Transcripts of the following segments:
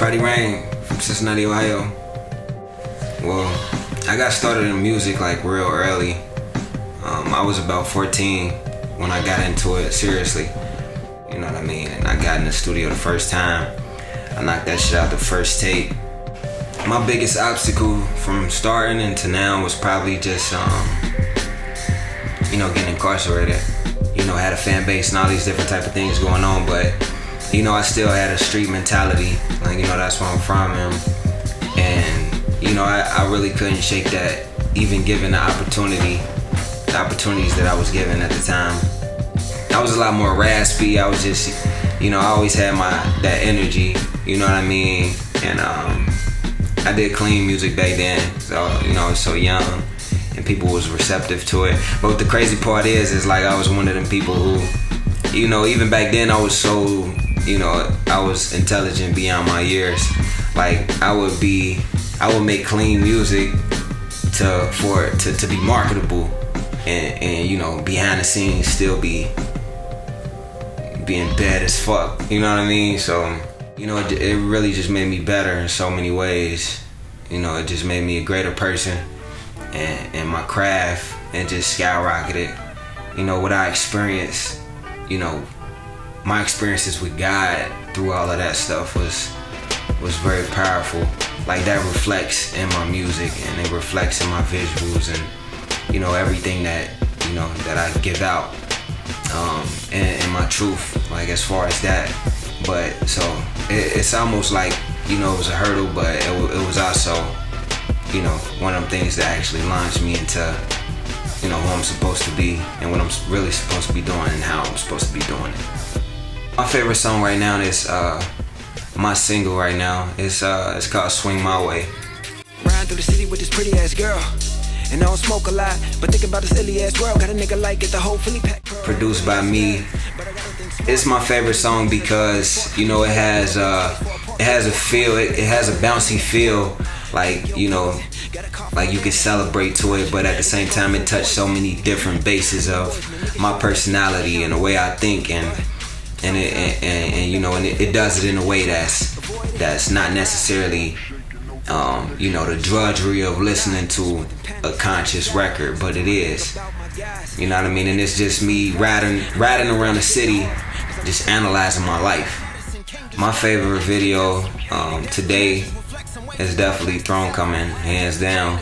Prodireign from Cincinnati, Ohio. Well, I got started in music like real early. I was about 14 when I got into it seriously. You know what I mean? And I got in the studio the first time. I knocked that shit out the first tape. My biggest obstacle from starting into now was probably just, getting incarcerated. I had a fan base and all these different type of things going on, but I still had a street mentality. Like, that's where I'm from, and I really couldn't shake that, even given the opportunities that I was given at the time. I was a lot more raspy. I was just, I always had that energy, you know what I mean? And I did clean music back then, so I was so young and people was receptive to it. But the crazy part is like I was one of them people who, even back then I was so, I was intelligent beyond my years. Like I would make clean music to be marketable, and behind the scenes still being bad as fuck. You know what I mean? So it really just made me better in so many ways. It just made me a greater person, and my craft, and just skyrocketed. What I experienced, my experiences with God through all of that stuff was very powerful. Like that reflects in my music, and it reflects in my visuals, and everything that that I give out, and my truth, like as far as that. But so it's almost like it was a hurdle, but it was also one of them things that actually launched me into who I'm supposed to be, and what I'm really supposed to be doing, and how I'm supposed to be doing it. My favorite song right now is my single right now. It's called Swing My Way. Riding through the city with this pretty ass girl, and I don't smoke a lot, but thinking about this illy ass world. Got a nigga like get the whole Philly pack. Produced by me. It's my favorite song because it has a feel. It has a bouncy feel, like like you can celebrate to it, but at the same time it touched so many different bases of my personality and the way I think, and it does it in a way that's not necessarily the drudgery of listening to a conscious record, but it is. You know what I mean? And it's just me riding around the city, just analyzing my life. My favorite video today is definitely Thronecoming, hands down.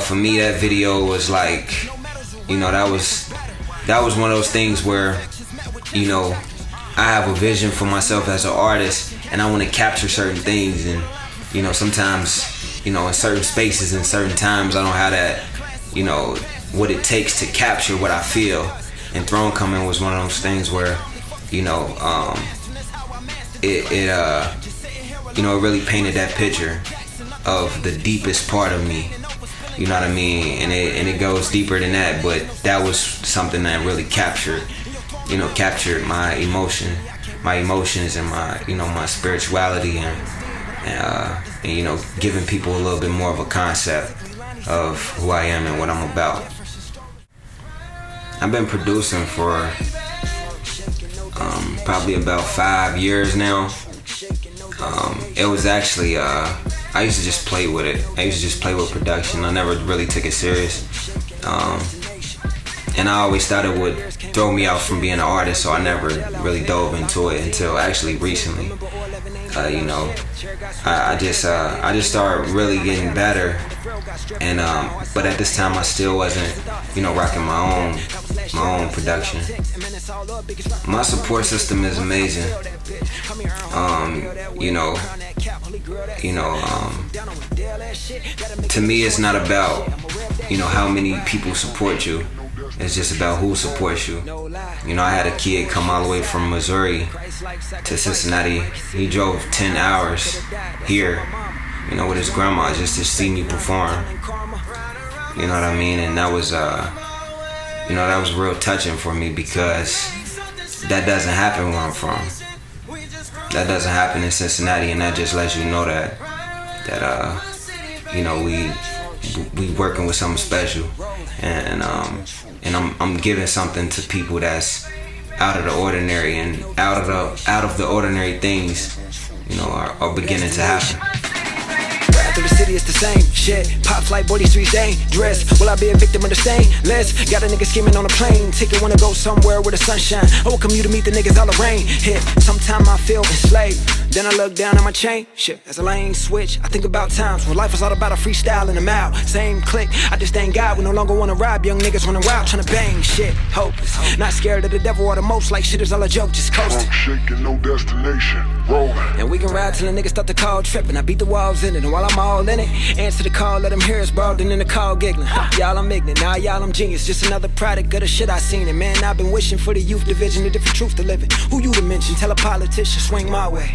For me, that video was like, that was one of those things where, I have a vision for myself as an artist, and I want to capture certain things, and sometimes, in certain spaces and certain times, I don't have that, what it takes to capture what I feel. And Thronecoming was one of those things where, it really painted that picture of the deepest part of me. You know what I mean? And it goes deeper than that, but that was something that really captured my emotions, and my, my spirituality, and giving people a little bit more of a concept of who I am and what I'm about. I've been producing for probably about 5 years now. It was actually, I used to just play with it. I used to just play with production. I never really took it serious. And I always thought it would throw me out from being an artist, so I never really dove into it until actually recently. I just started really getting better, and but at this time I still wasn't, rocking my own production. My support system is amazing. To me, it's not about how many people support you. It's just about who supports you. I had a kid come all the way from Missouri to Cincinnati. He drove 10 hours here, with his grandma just to see me perform. You know what I mean? And that was, that was real touching for me, because that doesn't happen where I'm from. That doesn't happen in Cincinnati, and that just lets you know that we working with something special, and I'm giving something to people that's out of the ordinary, and out of the ordinary things, are beginning to happen. Ride through the city, it's the same shit. Pops like boy, these streets dangerous. Will I be a victim of the stainless? Got a nigga skimming on a plane ticket, wanna go somewhere with the sunshine. I welcome you to meet the niggas all the rain hit. Sometime I feel enslaved, then I look down at my chain shit. As a lane switch, I think about times when life was all about a freestyle and a mouth. Same click, I just thank God we no longer wanna rob. Young niggas running wild, trying to bang shit. Hopeless, not scared of the devil or the most. Like shit is all a joke, just coasting. Shaking, no destination, rolling. And we can ride till the niggas start to call tripping. I beat the walls in it, and while I'm all in it, answer the call, let them hear us, bro. Then in the call giggling. Y'all I'm ignorant, now y'all I'm genius. Just another product of the shit I seen. And man, I've been wishing for the youth division, a different truth to live in. Who you to mention? Tell a politician, swing my way.